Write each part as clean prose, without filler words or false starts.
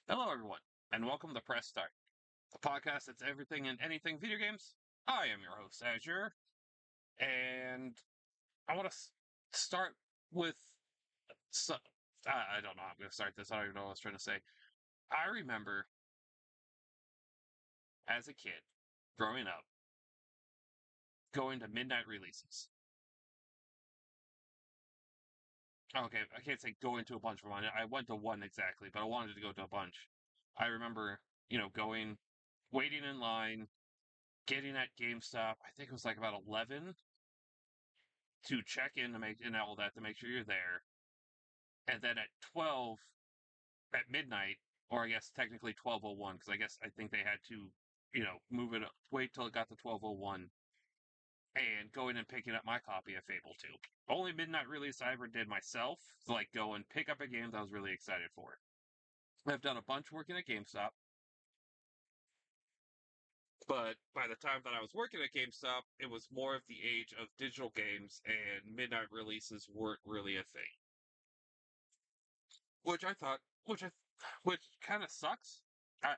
Hello, everyone, and welcome to Press Start, the podcast that's everything and anything video games. I am your host, Azure, and I want to start with. So, I don't know how I'm going to start this. I don't even know what I was trying to say. I remember as a kid, growing up, going to midnight releases. Okay, I can't say going to a bunch of them. I went to one exactly, but I wanted to go to a bunch. I remember, going, waiting in line, getting at GameStop. I think it was like about 11 to check in to make and all that to make sure you're there. And then at 12 at midnight, or I guess technically 12:01, because I think they had to, move it up, wait till it got to 12:01 and go in and picking up my copy of Fable 2. Only midnight release I ever did myself, so like go and pick up a game that I was really excited for. I've done a bunch working at GameStop, but by the time that I was working at GameStop, it was more of the age of digital games, and midnight releases weren't really a thing. Which I thought, which kind of sucks. I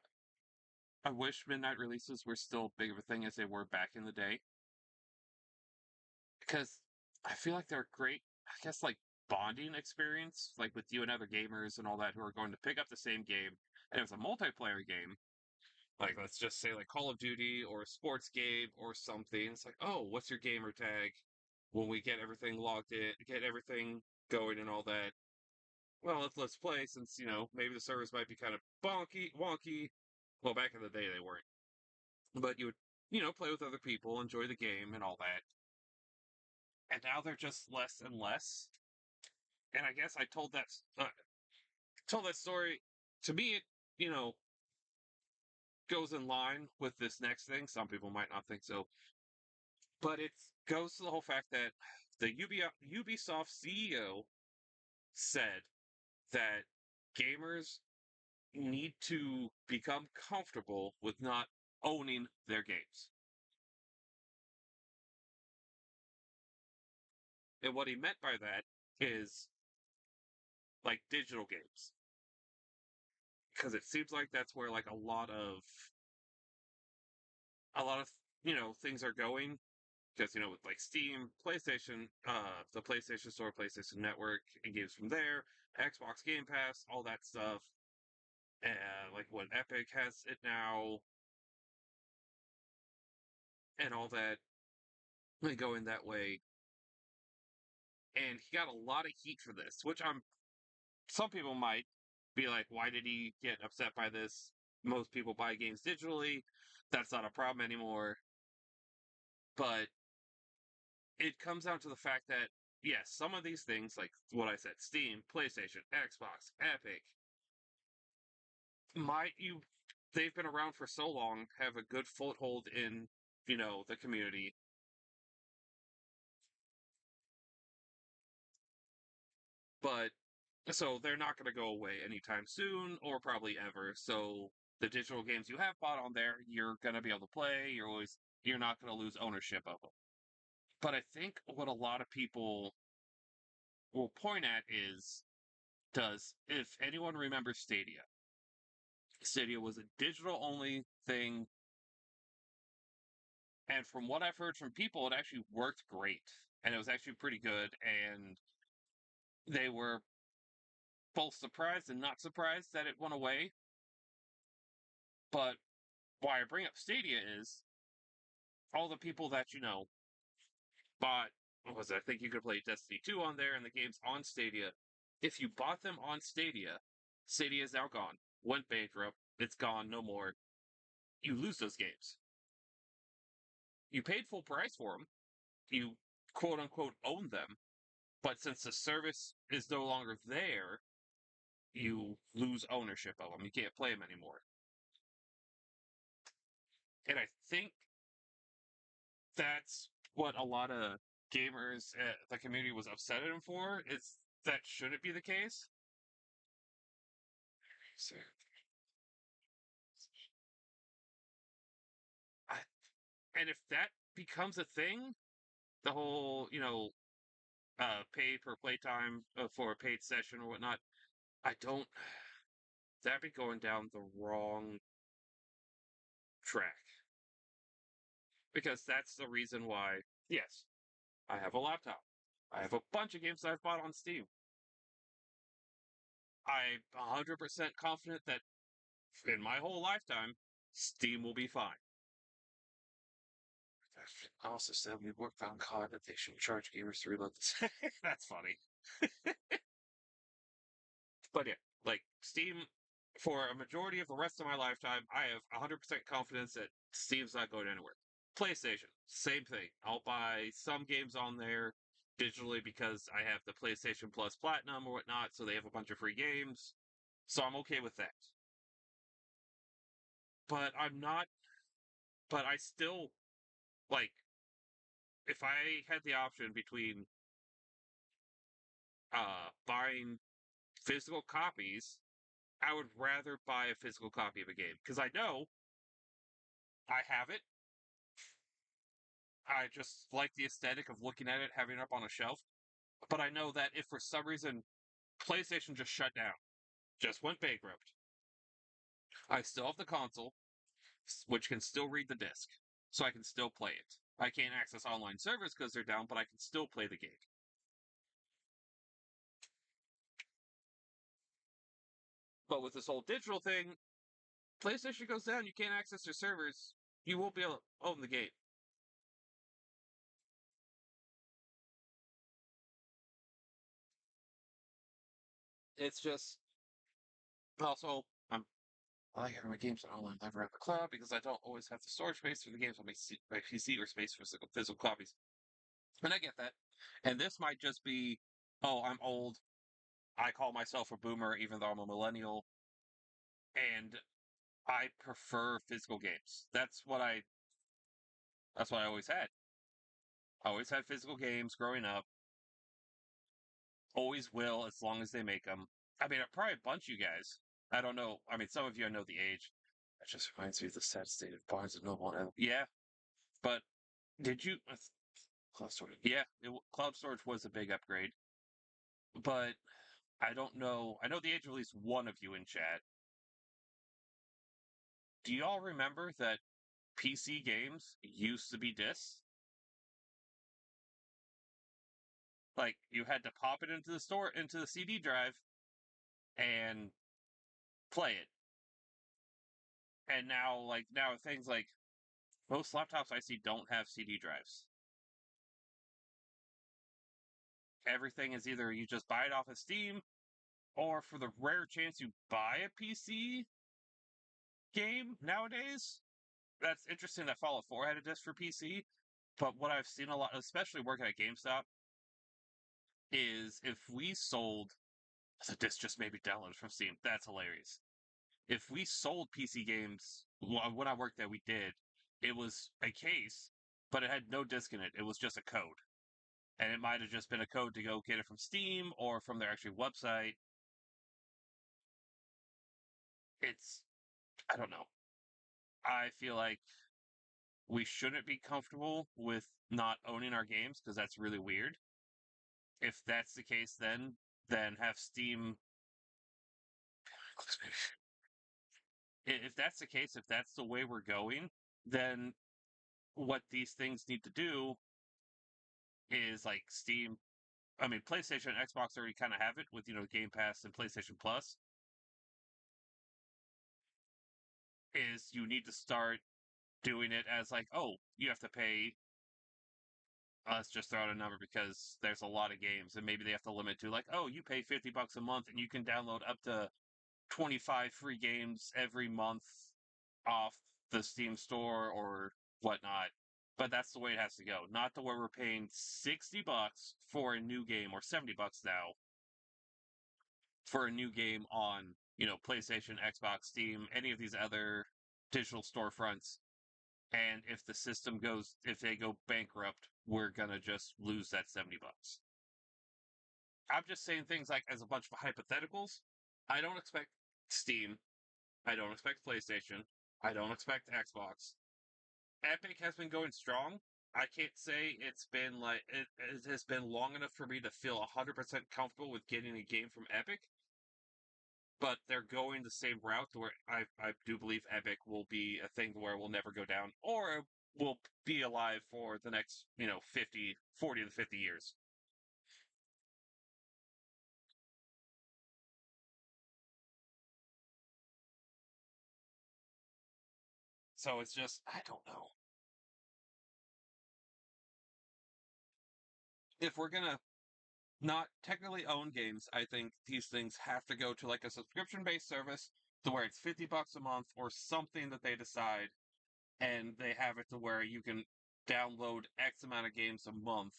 I wish midnight releases were still big of a thing as they were back in the day, because I feel like they're a great, I guess, like bonding experience, like with you and other gamers and all that who are going to pick up the same game, and it was a multiplayer game. Like let's just say like Call of Duty or a sports game or something. It's like, oh, what's your gamer tag? When we get everything logged in, get everything going and all that. Well, let's play since, maybe the servers might be kind of wonky. Well, back in the day they weren't. But you would, play with other people, enjoy the game and all that. And now they're just less and less. And I guess I told that story. To me, it, you know, goes in line with this next thing. Some people might not think so. But it goes to the whole fact that the Ubisoft CEO said that gamers need to become comfortable with not owning their games. And what he meant by that is like digital games. Because it seems like that's where like a lot of things are going. Because with like Steam, PlayStation, the PlayStation Store, PlayStation Network, and games from there, Xbox Game Pass, all that stuff, and like when Epic has it now, and all that, like going that way. And he got a lot of heat for this, which some people might be like, why did he get upset by this? Most people buy games digitally. That's not a problem anymore. But it comes down to the fact that, yes, some of these things, like what I said, Steam, PlayStation, Xbox, Epic, might you they've been around for so long, have a good foothold in, the community. But so they're not going to go away anytime soon or probably ever. So the digital games you have bought on there, you're going to be able to play. You're not going to lose ownership of them. But I think what a lot of people will point at is, does if anyone remembers Stadia was a digital only thing, and from what I've heard from people, it actually worked great, and it was actually pretty good, and they were both surprised and not surprised that it went away. But why I bring up Stadia is all the people that bought. What was it? I think you could play Destiny 2 on there, and the game's on Stadia. If you bought them on Stadia, Stadia is now gone. Went bankrupt. It's gone. No more. You lose those games. You paid full price for them. You quote unquote own them. But since the service is no longer there, you lose ownership of them. You can't play them anymore. And I think that's what a lot of gamers at the community was upset at him for. Is that shouldn't be the case. So, I, and if that becomes a thing, the whole pay per playtime for a paid session or whatnot, I don't. That'd be going down the wrong track. Because that's the reason why, yes, I have a laptop. I have a bunch of games that I've bought on Steam. I'm 100% confident that in my whole lifetime, Steam will be fine. Also said we worked on COD that they should charge gamers to reload this. That's funny. But yeah, like Steam, for a majority of the rest of my lifetime, I have 100% confidence that Steam's not going anywhere. PlayStation, same thing. I'll buy some games on there digitally because I have the PlayStation Plus Platinum or whatnot, so they have a bunch of free games. So I'm okay with that. But I'm not, but I still, like, if I had the option between buying physical copies, I would rather buy a physical copy of a game because I know I have it. I just like the aesthetic of looking at it, having it up on a shelf. But I know that if for some reason PlayStation just shut down, just went bankrupt, I still have the console, which can still read the disc, so I can still play it. I can't access online servers because they're down, but I can still play the game. But with this whole digital thing, PlayStation goes down, you can't access their servers, you won't be able to own the game. It's just also I like having my games on online library on the cloud because I don't always have the storage space for the games on my PC or space for physical copies. And I get that. And this might just be, oh, I'm old. I call myself a boomer, even though I'm a millennial, and I prefer physical games. That's what I always had. I always had physical games growing up. Always will, as long as they make them. I mean, probably a bunch of you guys. I don't know. I mean, some of you I know the age. That just reminds me of the sad state of Barnes and Noble. Yeah, but did you? Cloud storage. Yeah, cloud storage was a big upgrade, but I don't know. I know the age of at least one of you in chat. Do y'all remember that PC games used to be discs? Like you had to pop it into the store into the CD drive and play it. And now, like now, things like most laptops I see don't have CD drives. Everything is either you just buy it off of Steam, or for the rare chance you buy a PC game nowadays. That's interesting that Fallout 4 had a disc for PC. But what I've seen a lot, especially working at GameStop, is if we sold the disc just maybe downloaded from Steam. That's hilarious. If we sold PC games, when I worked there, we did. It was a case, but it had no disc in it. It was just a code, and it might have just been a code to go get it from Steam or from their actual website. It's I don't know. I feel like we shouldn't be comfortable with not owning our games because that's really weird. If that's the case, then have Steam. If that's the case, if that's the way we're going, then what these things need to do is like Steam. I mean, PlayStation and Xbox already kind of have it with Game Pass and PlayStation Plus. Is you need to start doing it as like, oh, you have to pay. Let's just throw out a number because there's a lot of games, and maybe they have to limit to like, oh, you pay $50 a month and you can download up to 25 free games every month off the Steam store or whatnot. But that's the way it has to go. Not the way we're paying $60 for a new game or $70 now for a new game on, PlayStation, Xbox, Steam, any of these other digital storefronts. And if they go bankrupt, we're gonna just lose that $70. I'm just saying things like as a bunch of hypotheticals. I don't expect Steam. I don't expect PlayStation. I don't expect Xbox. Epic has been going strong. I can't say it's been like it has been long enough for me to feel 100% comfortable with getting a game from Epic. but they're going the same route to where I do believe Epic will be a thing where it will never go down, or will be alive for the next 50, 40 to 50 years. So it's just I don't know if we're gonna not technically own games. I think these things have to go to like a subscription based service to where it's $50 a month or something that they decide, and they have it to where you can download X amount of games a month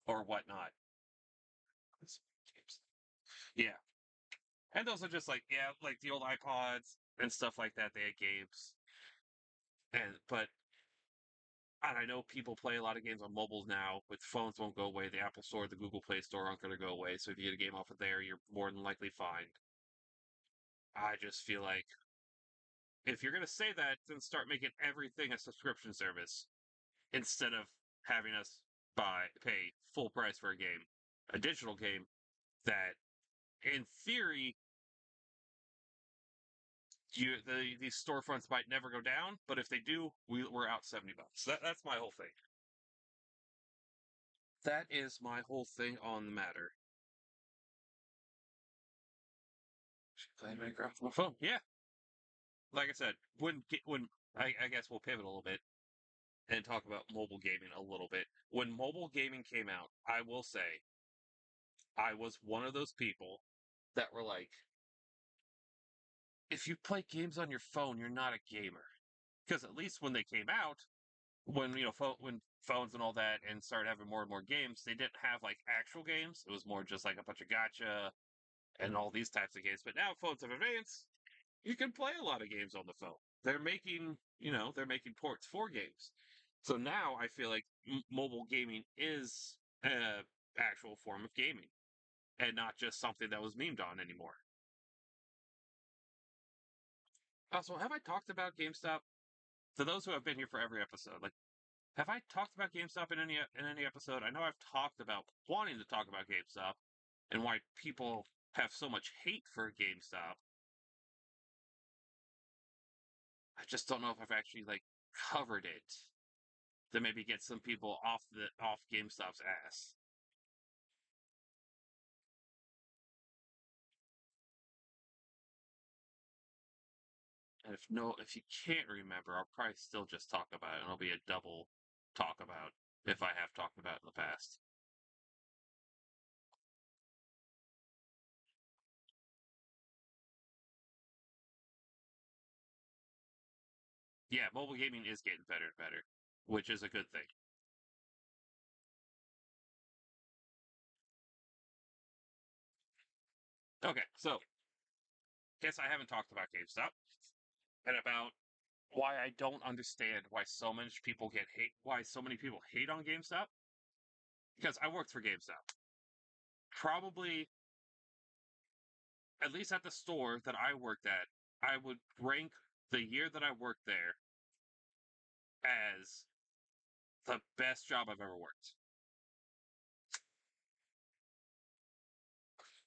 or whatnot. Yeah, and those are just like like the old iPods and stuff like that. They had games, and I know people play a lot of games on mobiles now. With phones won't go away. The Apple Store, the Google Play Store aren't going to go away. So if you get a game off of there, you're more than likely fine. I just feel like if you're going to say that, then start making everything a subscription service instead of having us pay full price for a game, a digital game that, in theory, these storefronts might never go down, but if they do, we're out $70. That's my whole thing. That is my whole thing on the matter. Play Minecraft on my phone. Yeah, like I said, when I guess we'll pivot a little bit and talk about mobile gaming a little bit. When mobile gaming came out, I will say I was one of those people that were like, if you play games on your phone, you're not a gamer. Because at least when they came out, when when phones and all that and started having more and more games, they didn't have like actual games. It was more just like a bunch of gotcha and all these types of games. But now phones have advanced. You can play a lot of games on the phone. They're making ports for games. So now I feel like mobile gaming is a actual form of gaming and not just something that was memed on anymore. Also, have I talked about GameStop? For those who have been here for every episode, like, have I talked about GameStop in any episode? I know I've talked about wanting to talk about GameStop and why people have so much hate for GameStop. I just don't know if I've actually like covered it to maybe get some people off GameStop's ass. And if you can't remember, I'll probably still just talk about it, and it'll be a double talk about if I have talked about it in the past. Yeah, mobile gaming is getting better and better, which is a good thing. Okay, so guess I haven't talked about GameStop and about why I don't understand why so many people hate on GameStop. Because I worked for GameStop. Probably at least at the store that I worked at, I would rank the year that I worked there as the best job I've ever worked.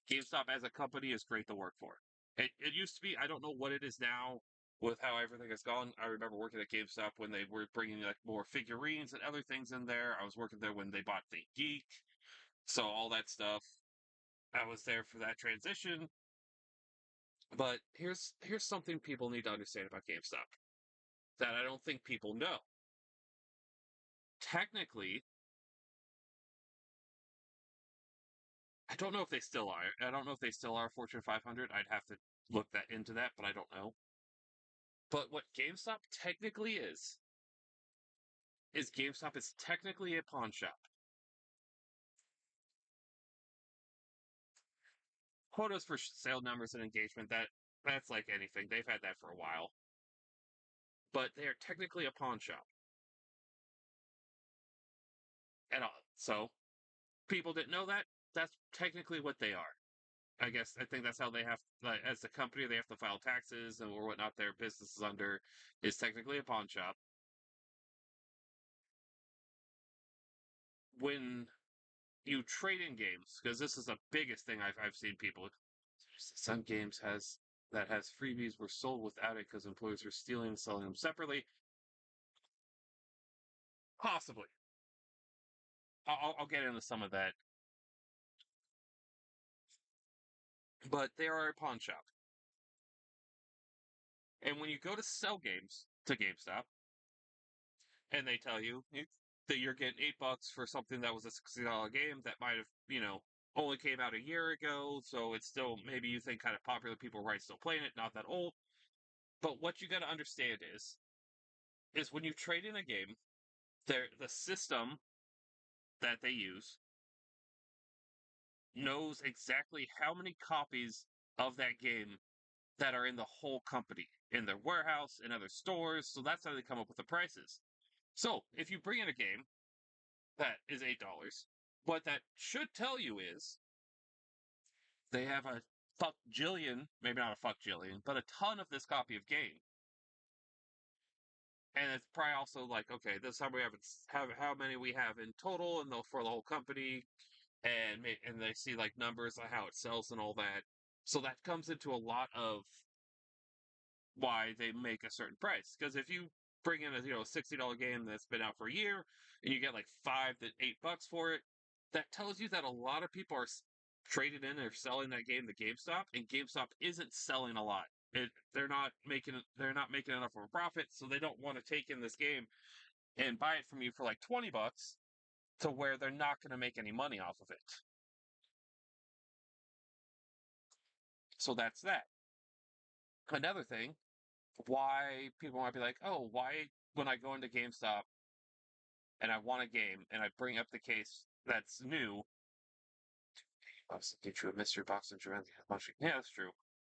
GameStop as a company is great to work for. It used to be, I don't know what it is now with how everything has gone. I remember working at GameStop when they were bringing like more figurines and other things in there. I was working there when they bought the Geek, so all that stuff. I was there for that transition. But here's something people need to understand about GameStop that I don't think people know. Technically, I don't know if they still are. I don't know if they still are Fortune 500. I'd have to look that into that, but I don't know. But what GameStop technically is GameStop is technically a pawn shop. Quotas for sale numbers and engagement, that's like anything. They've had that for a while. But they are technically a pawn shop. And so people didn't know that. That's technically what they are. I guess I think that's how they have, like, as a company, they have to file taxes and or whatnot. Their business is under is technically a pawn shop. When you trade in games, because this is the biggest thing I've seen people. Some games has freebies were sold without it because employees were stealing and selling them separately. Possibly. I'll get into some of that. But they are a pawn shop. And when you go to sell games to GameStop and they tell you that you're getting $8 for something that was a $60 game that might have, only came out a year ago, so it's still maybe you think kind of popular, people are right still playing it, not that old. But what you got to understand is when you trade in a game, the system that they use knows exactly how many copies of that game that are in the whole company, in their warehouse, in other stores. So that's how they come up with the prices. So if you bring in a game that is $8, what that should tell you is they have a fuck jillion, maybe not a fuck jillion, but a ton of this copy of game. And it's probably also like, okay, this is how we have how many we have in total, and for the whole company, and they see like numbers of how it sells and all that. So that comes into a lot of why they make a certain price. Because if you bring in a $60 game that's been out for a year and you get like $5 to $8 for it, that tells you that a lot of people are traded in or selling that game to GameStop, and GameStop isn't selling a lot. They're not making enough of a profit, so they don't want to take in this game and buy it from you for like $20 to where they're not going to make any money off of it. So that's that. Another thing, why people might be like, oh, why when I go into GameStop and I want a game and I bring up the case that's new, get you a mystery box and yeah, that's true.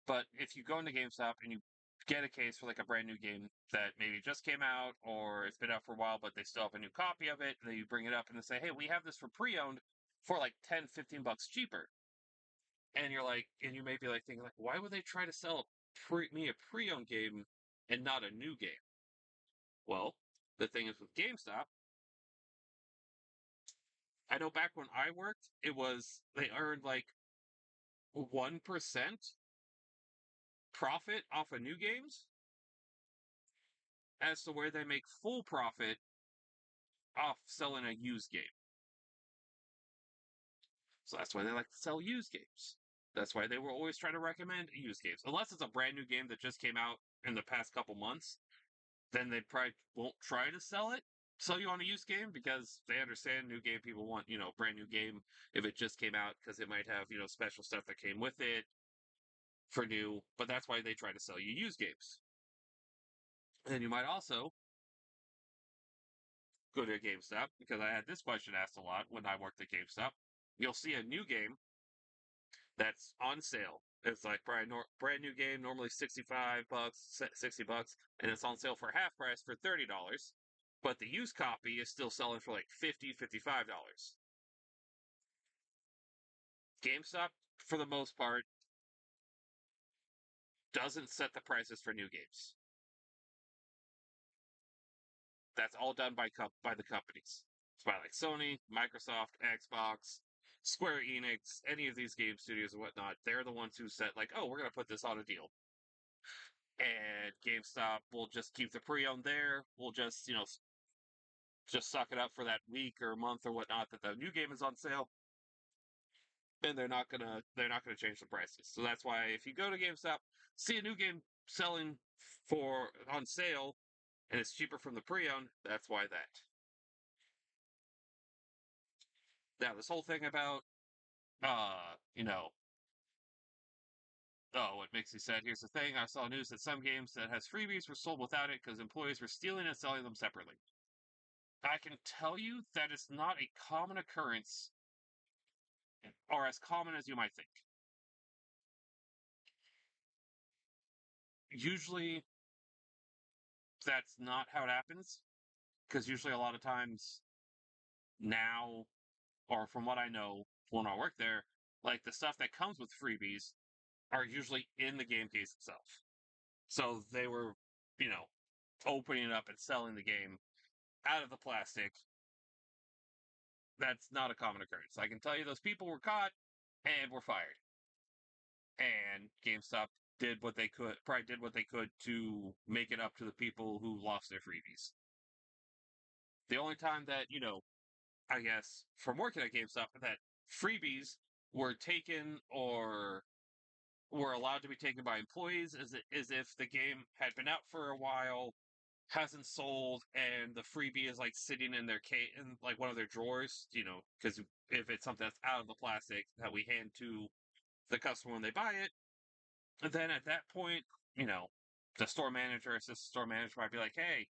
But if you go into GameStop and you get a case for like a brand new game that maybe just came out or it's been out for a while, but they still have a new copy of it, and then you bring it up and they say, hey, we have this for pre-owned for like 10, $15 cheaper. And you're like, and you may be like thinking like, why would they try to sell me a pre-owned game and not a new game? Well, the thing is with GameStop, I know back when I worked, it was they earned like 1% profit off of new games as to where they make full profit off selling a used game. So that's why they like to sell used games. That's why they were always trying to recommend used games. Unless it's a brand new game that just came out in the past couple months, then they probably won't try to sell you on a used game because they understand new game people want, brand new game if it just came out because it might have, special stuff that came with it for new, but that's why they try to sell you used games. And you might also go to a GameStop because I had this question asked a lot when I worked at GameStop. You'll see a new game that's on sale. It's like brand new game, normally $65, $60, and it's on sale for half price for $30. But the used copy is still selling for like $50, $55. GameStop, for the most part, doesn't set the prices for new games. That's all done by the companies. It's by like Sony, Microsoft, Xbox, Square Enix, any of these game studios and whatnot. They're the ones who said like, oh, we're gonna put this on a deal. And GameStop will just keep the pre-owned there. We'll just suck it up for that week or month or whatnot that the new game is on sale, and they're not gonna change the prices. So that's why if you go to GameStop, see a new game selling for on sale, and it's cheaper from the pre-owned, that's why that. Now this whole thing about uh, you know, oh, what makes me sad. Here's the thing: I saw news that some games that has freebies were sold without it because employees were stealing and selling them separately. I can tell you that it's not a common occurrence, or as common as you might think. Usually, that's not how it happens, because usually a lot of times now, or from what I know when I work there, like the stuff that comes with freebies are usually in the game case itself. So they were, you know, opening it up and selling the game out of the plastic. That's not a common occurrence. I can tell you those people were caught and were fired. and GameStop probably did what they could to make it up to the people who lost their freebies. The only time that, I guess from working at GameStop that freebies were taken or were allowed to be taken by employees is if the game had been out for a while, hasn't sold, and the freebie is like sitting in their case in like one of their drawers, because if it's something that's out of the plastic that we hand to the customer when they buy it, then at that point, you know, the store manager, assistant store manager might be like, hey,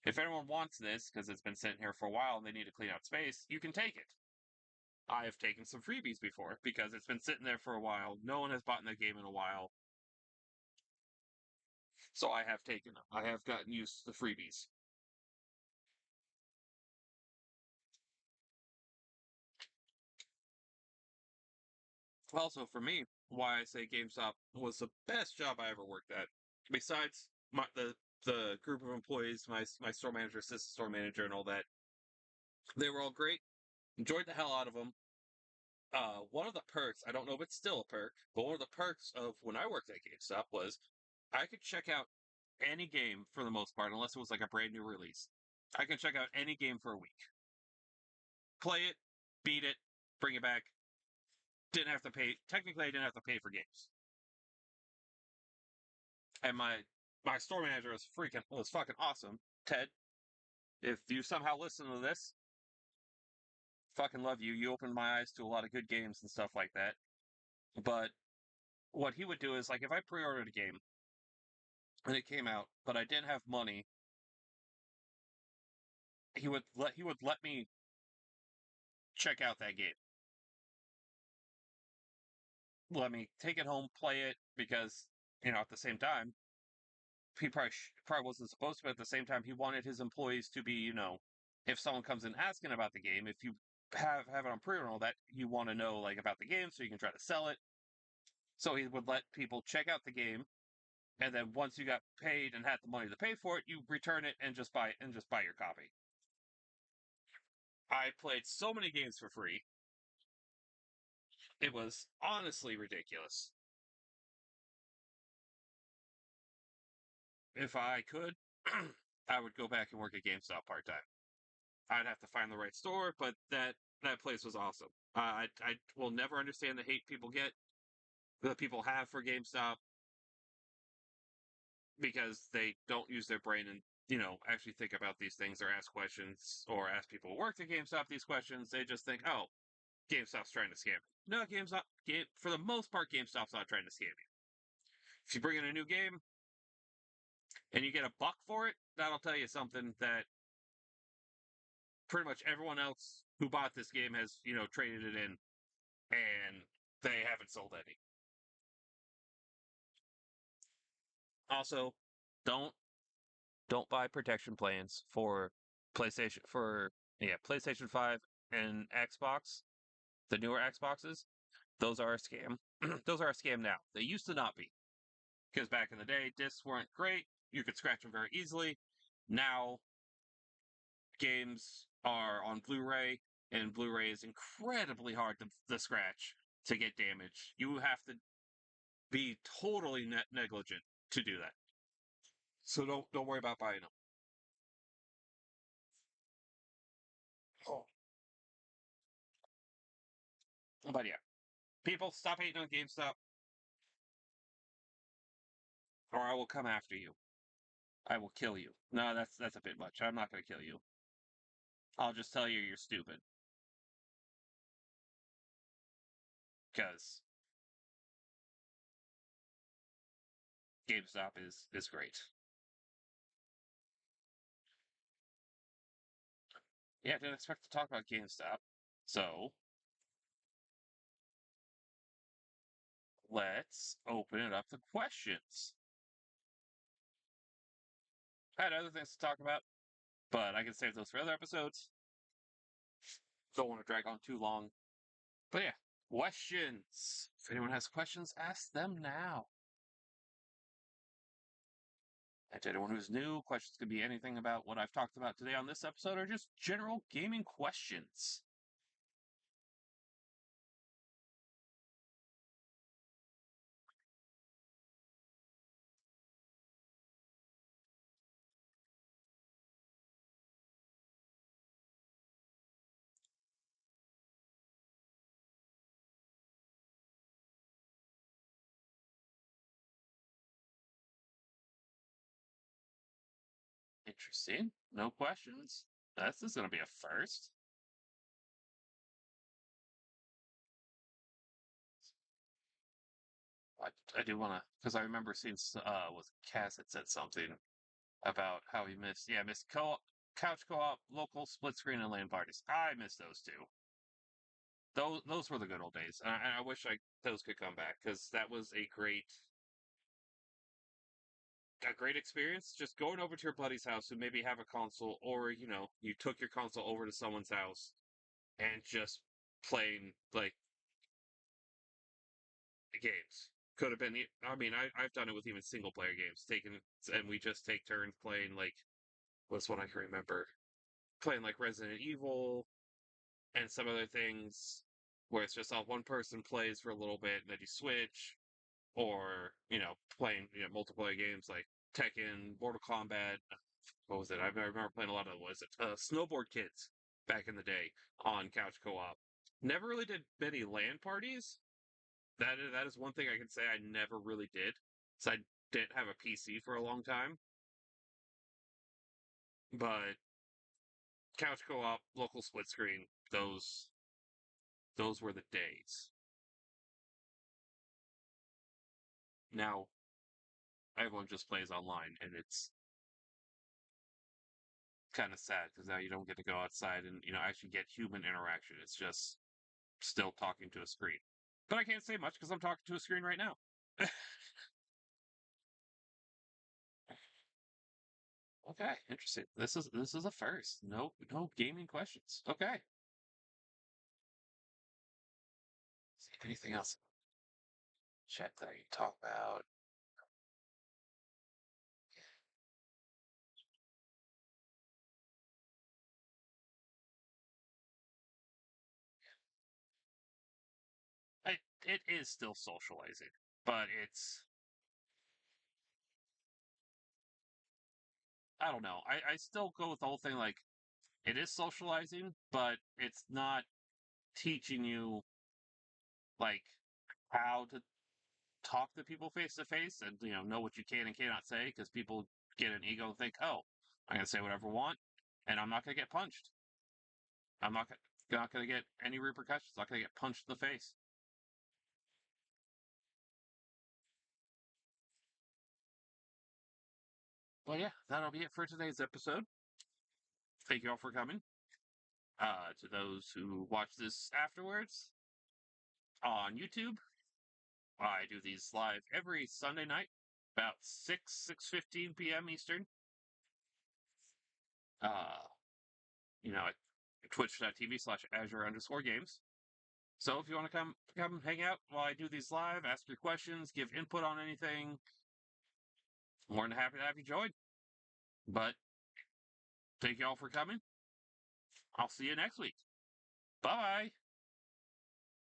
if anyone wants this because it's been sitting here for a while and they need to clean out space, you can take it. I have taken some freebies before because it's been sitting there for a while. No one has bought the game in a while. So I have taken them. I have gotten used to the freebies. Also, for me, why I say GameStop was the best job I ever worked at, besides the group of employees, my store manager, assistant store manager, and all that. They were all great. Enjoyed the hell out of them. One of the perks, I don't know if it's still a perk, but one of the perks of when I worked at GameStop was I could check out any game for the most part, unless it was like a brand new release. I can check out any game for a week, play it, beat it, bring it back. Didn't have to pay. Technically, I didn't have to pay for games. And my store manager was fucking awesome. Ted, if you somehow listen to this, fucking love you. You opened my eyes to a lot of good games and stuff like that. But what he would do is like if I pre-ordered a game and it came out, but I didn't have money, he would let me check out that game. Let me take it home, play it, because at the same time, he probably wasn't supposed to, but at the same time, he wanted his employees to be, if someone comes in asking about the game, if you have it on pre-order and all that, you want to know like about the game so you can try to sell it. So he would let people check out the game, and then once you got paid and had the money to pay for it, you return it and just buy your copy. I played so many games for free. It was honestly ridiculous. If I could, I would go back and work at GameStop part time. I'd have to find the right store, but that place was awesome. I will never understand the hate people get that people have for GameStop because they don't use their brain and actually think about these things or ask questions or ask people who work at GameStop these questions. They just think, oh, GameStop's trying to scam me. No, for the most part, GameStop's not trying to scam you. If you bring in a new game and you get a buck for it, that'll tell you something that pretty much everyone else who bought this game has traded it in and they haven't sold any. Also, don't don't buy protection plans for PlayStation 5 and Xbox, the newer Xboxes. Those are a scam. Those are a scam now. They used to not be because back in the day, discs weren't great. You could scratch them very easily. Now games are on Blu-ray, and Blu-ray is incredibly hard to scratch to get damage. You have to be totally negligent to do that. So don't worry about buying them. Oh, but yeah, people stop hating on GameStop, or I will come after you. I will kill you. No, that's a bit much. I'm not going to kill you. I'll just tell you you're stupid because GameStop is great. Yeah, I didn't expect to talk about GameStop. So let's open it up to questions. I had other things to talk about, but I can save those for other episodes. Don't want to drag on too long. But yeah, questions. If anyone has questions, ask them now. And to anyone who's new, questions could be anything about what I've talked about today on this episode or just general gaming questions. Interesting. No questions. This is going to be a first. I do want to, because I remember seeing was Cass had said something about how he missed, yeah, missed couch co-op, local split screen, and LAN parties. I miss those two. Those were the good old days, and I wish those could come back because that was a great experience. Just going over to your buddy's house who maybe have a console, or you took your console over to someone's house and just playing like games. Could have been. I mean, I've done it with even single player games. And we just take turns playing like what's one I can remember playing like Resident Evil and some other things where it's just all one person plays for a little bit and then you switch, or playing multiplayer games like Tekken, Mortal Kombat. What was it? I remember playing a lot of was it Snowboard Kids back in the day on couch co-op. Never really did many LAN parties. That is one thing I can say I never really did. So I didn't have a PC for a long time, but couch co-op, local split screen, those were the days. Now everyone just plays online, and it's kind of sad because now you don't get to go outside and actually get human interaction. It's just still talking to a screen. But I can't say much because I'm talking to a screen right now. Okay, interesting. This is a first. No gaming questions. Okay. See if anything else chat that I can talk about. It is still socializing, but I don't know. I still go with the whole thing like it is socializing, but it's not teaching you like how to talk to people face to face and know what you can and cannot say because people get an ego and think, oh, I'm gonna say whatever I want, and I'm not gonna get punched. I'm not gonna get any repercussions. I'm not gonna get punched in the face. Well, yeah, that'll be it for today's episode. Thank you all for coming. To those who watch this afterwards on YouTube, I do these live every Sunday night, about 6:15 p.m. Eastern. Uh, at twitch.tv/Azure_games. So if you want to come hang out while I do these live, ask your questions, give input on anything, more than happy to have you join. But thank you all for coming. I'll see you next week. Bye bye.